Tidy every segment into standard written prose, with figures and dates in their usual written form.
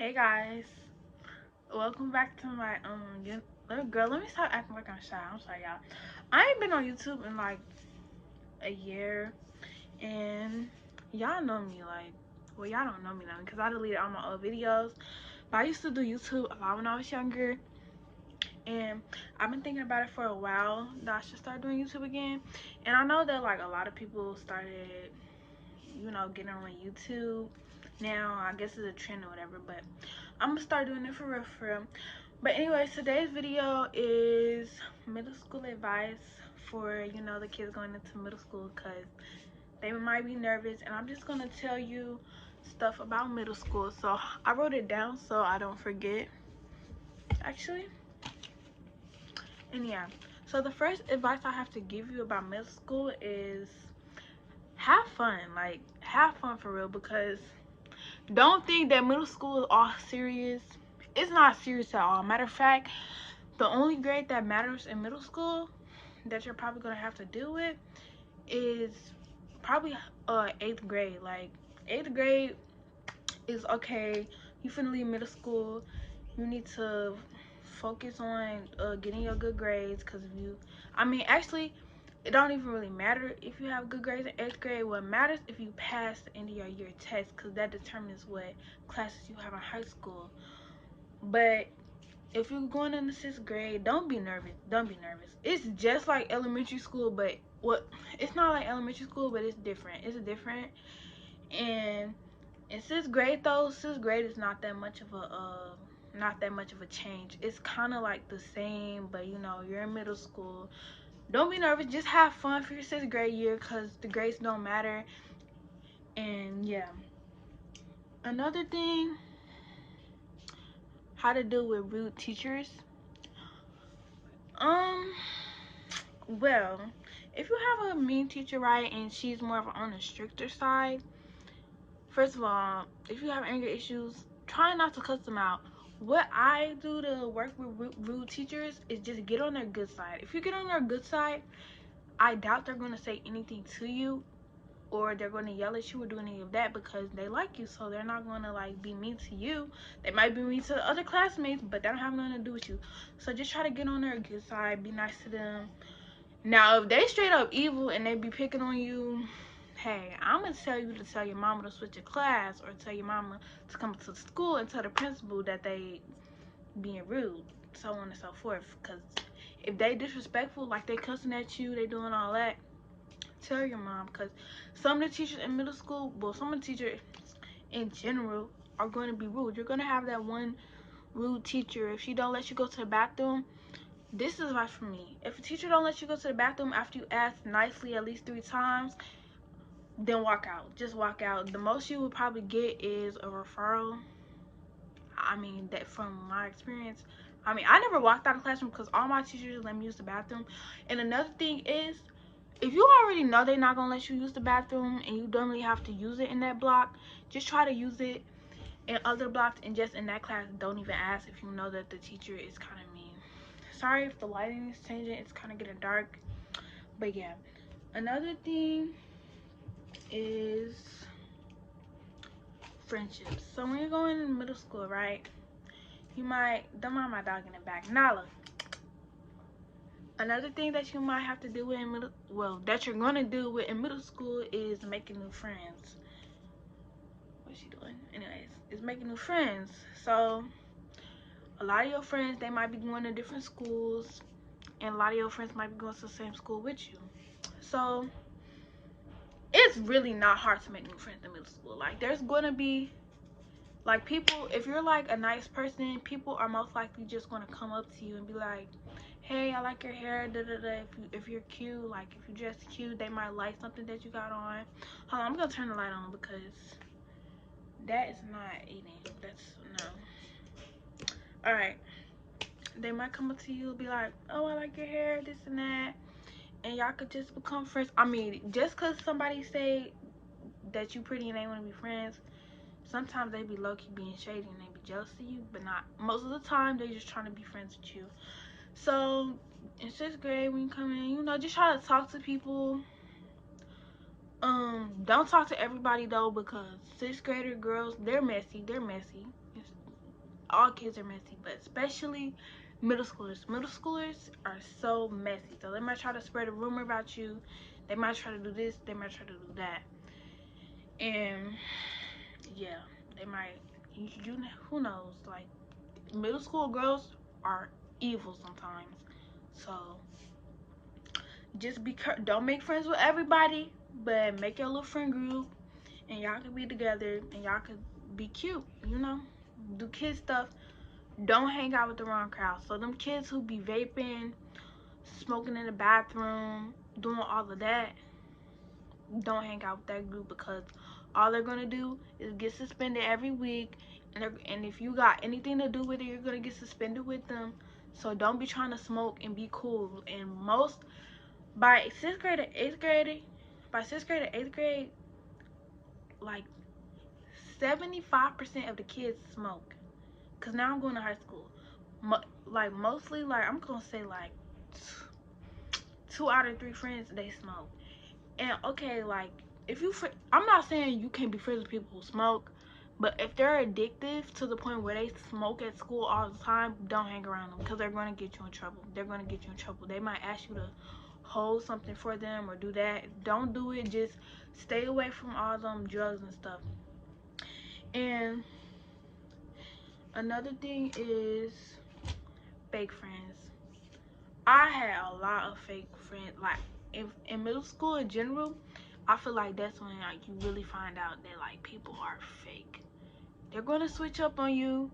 Hey guys, welcome back to my girl. Let me stop acting like I'm shy. I'm sorry, y'all. I ain't been on YouTube in like a year, and y'all know me well, y'all don't know me now because I deleted all my old videos. But I used to do YouTube a lot when I was younger, and I've been thinking about it for a while that I should start doing YouTube again. And I know that like a lot of people started, getting on YouTube now. I guess it's a trend or whatever, but I'm gonna start doing it for real, for real. But anyways, today's video is middle school advice for the kids going into middle school, because they might be nervous, and I'm just gonna tell you stuff about middle school. So I wrote it down so I don't forget, actually. And yeah, so the first advice I have to give you about middle school is have fun. Like, have fun for real, because don't think that middle school is all serious. It's not serious at all. Matter of fact, the only grade that matters in middle school that you're probably gonna have to deal with is probably 8th grade. Like, 8th grade is okay. You finna leave middle school. You need to focus on getting your good grades, because actually, it don't even really matter if you have good grades in 8th grade. What matters if you pass the end of your year test, because that determines what classes you have in high school. But if you're going into 6th grade, don't be nervous. Don't be nervous. It's just like elementary school, but it's not like elementary school, but it's different. It's different. And in 6th grade though, 6th grade is not that much of a change. It's kind of like the same, but you're in middle school. Don't be nervous. Just have fun for your 6th grade year, because the grades don't matter. And yeah, another thing, how to deal with rude teachers. Well, if you have a mean teacher, right, and she's more of on the stricter side, first of all, if you have anger issues, try not to cuss them out. What I do to work with rude teachers is just get on their good side. If you get on their good side, I doubt they're going to say anything to you, or they're going to yell at you or do any of that, because they like you. So they're not going to like be mean to you. They might be mean to the other classmates, but that don't have nothing to do with you. So just try to get on their good side, be nice to them. Now, if they straight up evil and they be picking on you, hey, I'm going to tell you to tell your mama to switch your class, or tell your mama to come to school and tell the principal that they being rude, so on and so forth. Because if they disrespectful, like they cussing at you, they doing all that, tell your mom. Because some of the teachers in middle school, well, some of the teachers in general are going to be rude. You're going to have that one rude teacher. If she don't let you go to the bathroom, this is advice for me. If a teacher don't let you go to the bathroom after you ask nicely at least 3 times, then walk out. Just walk out. The most you would probably get is a referral. That from my experience. I never walked out of the classroom because all my teachers let me use the bathroom. And another thing is, if you already know they're not gonna let you use the bathroom and you don't really have to use it in that block, just try to use it in other blocks, and just in that class, don't even ask if you know that the teacher is kind of mean. Sorry if the lighting is changing, it's kind of getting dark. But yeah, another thing is friendships. So when you're going in middle school, right, don't mind my dog in the back, Nala. Another thing that you might have to do with that you're gonna do with in middle school is making new friends. What's she doing? Anyways, is making new friends. So a lot of your friends, they might be going to different schools, and a lot of your friends might be going to the same school with you. So it's really not hard to make new friends in middle school. Like, there's gonna be like people, if you're like a nice person, people are most likely just gonna come up to you and be like, hey, I like your hair, da da da. If you're cute, like if you dress cute, they might like something that you got on. Hold on, I'm gonna turn the light on because that is not eating. That's no. All right, they might come up to you and be like, oh, I like your hair, this and that, and y'all could just become friends. Just because somebody say that you pretty and they want to be friends, sometimes they be low-key being shady and they be jealous of you, but not most of the time. They just trying to be friends with you. So in 6th grade, when you come in, just try to talk to people. Don't talk to everybody though, because 6th grader girls, they're messy. all kids are messy, but especially middle schoolers. Middle schoolers are so messy. So they might try to spread a rumor about you. They might try to do this. They might try to do that. And yeah, they might. Who knows? Like, middle school girls are evil sometimes. So just don't make friends with everybody, but make your little friend group, and y'all can be together, and y'all can be cute. You know, do kid stuff. Don't hang out with the wrong crowd. So them kids who be vaping, smoking in the bathroom, doing all of that, don't hang out with that group, because all they're gonna do is get suspended every week, and if you got anything to do with it, you're gonna get suspended with them. So don't be trying to smoke and be cool. And most by sixth grade and eighth grade, like 75% of the kids smoke. Cause now I'm going to high school. Like mostly, like I'm gonna say like 2 out of 3 friends they smoke. And okay, like if you, I'm not saying you can't be friends with people who smoke, but if they're addictive to the point where they smoke at school all the time, don't hang around them, because they're going to get you in trouble. They're going to get you in trouble. They might ask you to hold something for them or do that. Don't do it. Just stay away from all them drugs and stuff. And another thing is fake friends. I had a lot of fake friends. Like in middle school in general, I feel like that's when like you really find out that like people are fake. They're gonna switch up on you.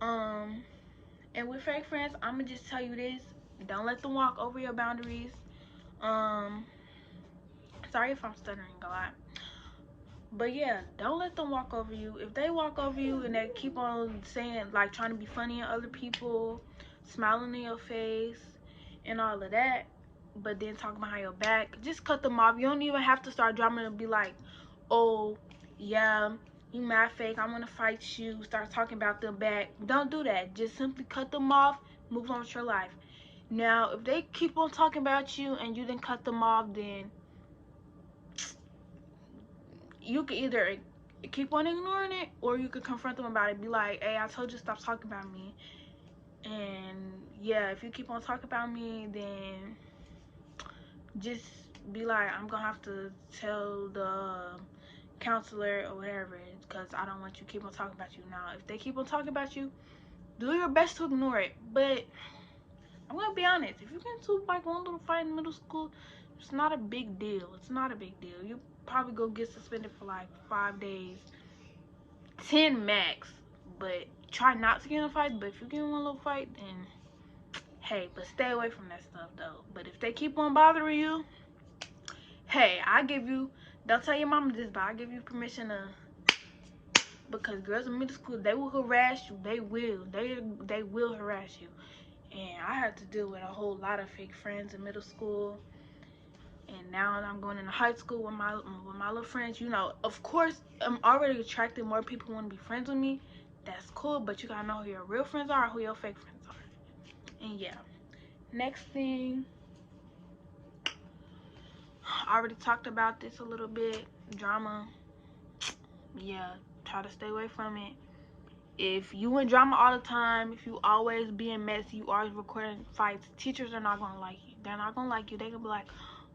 And with fake friends, I'ma just tell you this: don't let them walk over your boundaries. Sorry if I'm stuttering a lot. But yeah, don't let them walk over you. If they walk over you and they keep on saying, like, trying to be funny at other people, smiling in your face, and all of that, but then talking behind your back, just cut them off. You don't even have to start drama and be like, oh, yeah, you mad fake, I'm gonna fight you, start talking about them back. Don't do that. Just simply cut them off, move on with your life. Now, if they keep on talking about you and you didn't cut them off, then you can either keep on ignoring it, or you could confront them about it. Be like, hey, I told you stop talking about me. And yeah, if you keep on talking about me, then just be like, I'm gonna have to tell the counselor or whatever, because I don't want you to keep on talking about you. Now, if they keep on talking about you, do your best to ignore it. But I'm gonna be honest, if you get into like one little fight in middle school, it's not a big deal. It's not a big deal. You probably go get suspended for like 5 days, 10 max. But try not to get in a fight. But if you get in one little fight, then hey, but stay away from that stuff though. But if they keep on bothering you, hey, don't tell your mama this, but I give you permission to, because girls in middle school, they will harass you. They will harass you. And I had to deal with a whole lot of fake friends in middle school. And now I'm going into high school with my little friends. You know, of course, I'm already attracting more people who want to be friends with me. That's cool, but you gotta know who your real friends are, who your fake friends are. And yeah, next thing, I already talked about this a little bit. Drama. Yeah, try to stay away from it. If you in drama all the time, if you always being messy, you always recording fights, teachers are not gonna like you. They're not gonna like you. They gonna be like,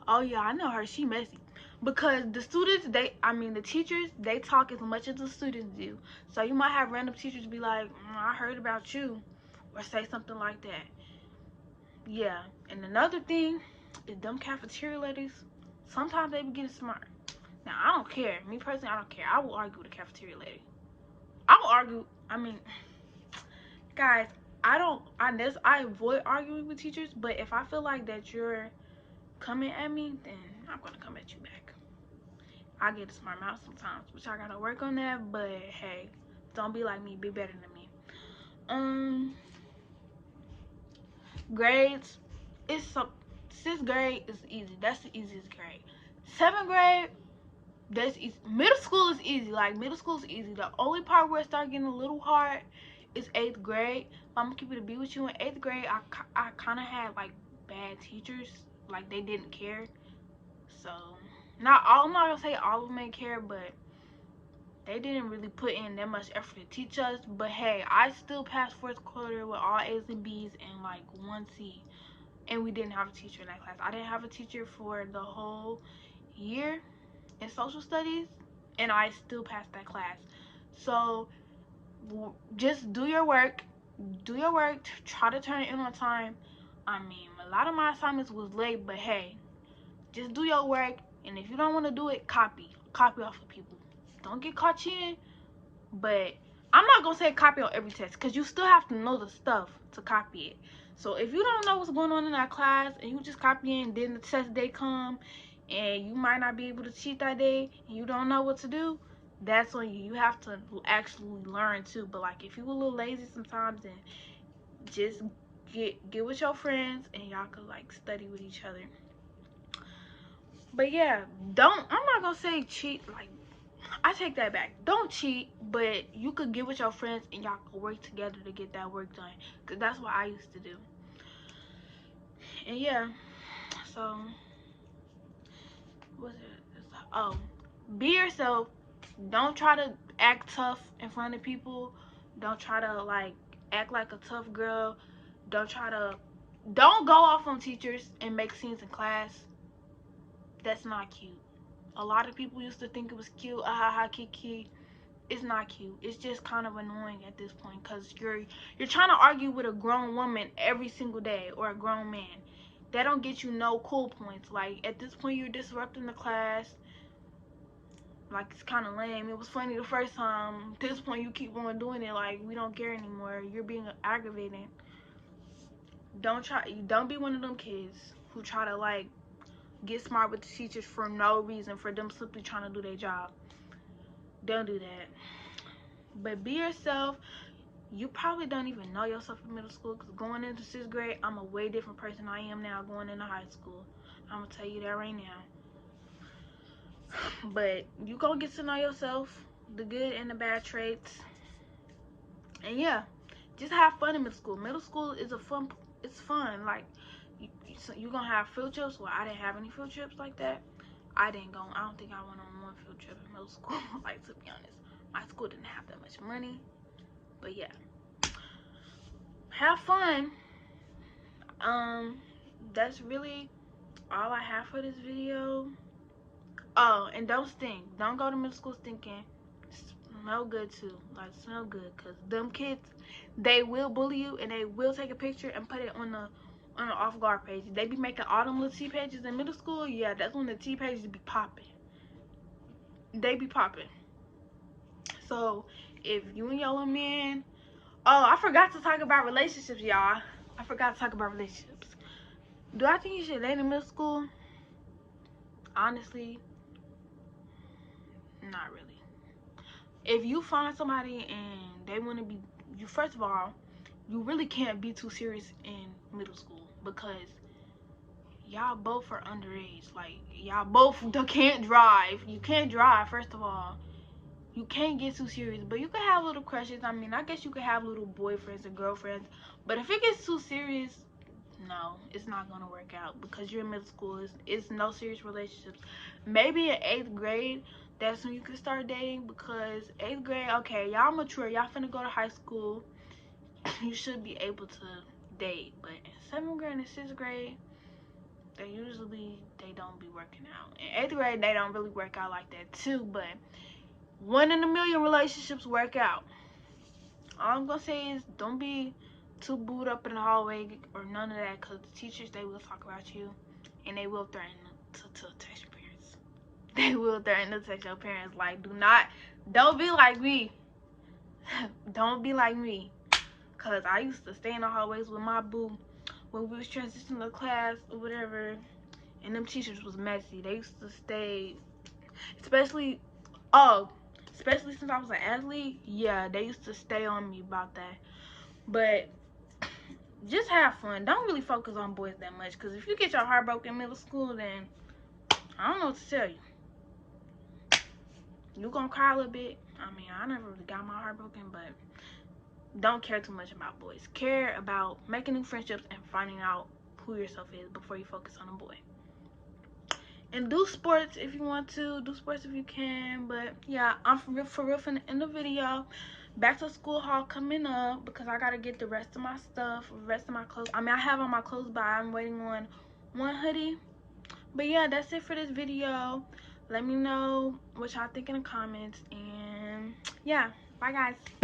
oh yeah, I know her, she messy. Because the students, the teachers, they talk as much as the students do. So you might have random teachers be like, I heard about you, or say something like that. Yeah. And another thing is them cafeteria ladies, sometimes they be getting smart. Now, I don't care. Me personally, I don't care. I will argue with a cafeteria lady. I will argue. Guys, I avoid arguing with teachers, but if I feel like that you're coming at me, then I'm gonna come at you back. I get a smart mouth sometimes, which I gotta work on that, but hey, don't be like me, be better than me. Grades, sixth grade is easy. That's the easiest grade. 7th grade, that's easy. Middle school is easy. Like, middle school is easy. The only part where it starts getting a little hard is 8th grade. I'm gonna keep it a beat with you. In 8th grade, I kind of had like bad teachers. Like, they didn't care. So I'm not gonna say all of them didn't care, but they didn't really put in that much effort to teach us. But hey, I still passed fourth quarter with all A's and B's and like 1 C. And we didn't have a teacher in that class. I didn't have a teacher for the whole year in social studies, and I still passed that class. So just do your work. Do your work. Try to turn it in on time. I mean, a lot of my assignments was late, but hey, just do your work. And if you don't want to do it, copy off of people. Don't get caught cheating. But I'm not gonna say copy on every test, because you still have to know the stuff to copy it. So if you don't know what's going on in that class and you just copy it, and then the test day come and you might not be able to cheat that day and you don't know what to do, that's on you. You have to actually learn too. But like, if you a little lazy sometimes, then just get with your friends and y'all could like study with each other. But yeah, I'm not gonna say cheat. Like, I take that back. Don't cheat, but you could get with your friends and y'all could work together to get that work done. Because that's what I used to do. And yeah, so what's it? Oh, be yourself. Don't try to act tough in front of people. Don't try to like act like a tough girl. Don't go off on teachers and make scenes in class. That's not cute. A lot of people used to think it was cute. Ha kiki. It's not cute. It's just kind of annoying at this point, because you're trying to argue with a grown woman every single day, or a grown man. That don't get you no cool points. Like, at this point, you're disrupting the class. Like, it's kind of lame. It was funny the first time. At this point, you keep on doing it. Like, we don't care anymore. You're being aggravating. Don't be one of them kids who try to like get smart with the teachers for no reason, for them simply trying to do their job. Don't do that. But be yourself. You probably don't even know yourself in middle school, because going into 6th grade, I'm a way different person I am now going into high school. I'm gonna tell you that right now. But you gonna get to know yourself, the good and the bad traits. And yeah, just have fun in middle school. Middle school is it's fun. Like, you're gonna have field trips. Well, I didn't have any field trips like that. I don't think I went on one field trip in middle school. Like, to be honest, my school didn't have that much money. But yeah, have fun. That's really all I have for this video. Oh, and don't stink. Don't go to middle school stinking. Smell good too. Like, smell good, because them kids, they will bully you, and they will take a picture and put it on the off guard page. They be making all them little T pages in middle school. Yeah, that's when the T pages be popping. They be popping. So if you and your little man, oh, I forgot to talk about relationships, y'all. I forgot to talk about relationships. Do I think you should date in middle school? Honestly, not really. If you find somebody and they want to be you, first of all, you really can't be too serious in middle school, because y'all both are underage. Like, y'all both can't drive. You can't drive, first of all. You can't get too serious, but you can have little crushes. I mean, I guess you could have little boyfriends and girlfriends, but if it gets too serious, no, it's not gonna work out, because you're in middle school. It's no serious relationships. Maybe in 8th grade, that's when you can start dating, because 8th grade, okay, y'all mature, y'all finna go to high school, you should be able to date. But in 7th grade and 6th grade, they don't be working out. In 8th grade, they don't really work out like that too, but 1 in a million relationships work out. All I'm gonna say is, don't be too booed up in the hallway or none of that, because the teachers, they will talk about you, and they will threaten to text your parents. They will threaten to text your parents. Like, don't be like me. Don't be like me, because I used to stay in the hallways with my boo when we was transitioning to class or whatever, and them teachers was messy. They used to stay, especially since I was an athlete. Yeah, they used to stay on me about that. But just have fun. Don't really focus on boys that much, because if you get your heart broken in middle school, then I don't know what to tell you. You gonna cry a little bit. I mean, I never really got my heart broken, but don't care too much about boys. Care about making new friendships and finding out who yourself is before you focus on a boy. And do sports if you want to. Do sports if you can. But yeah, I'm for real finna end the video. Back to school haul coming up because I gotta get the rest of my stuff, rest of my clothes. I mean, I have all my clothes, but I'm waiting on one hoodie. But yeah, that's it for this video. Let me know what y'all think in the comments. And yeah, bye guys.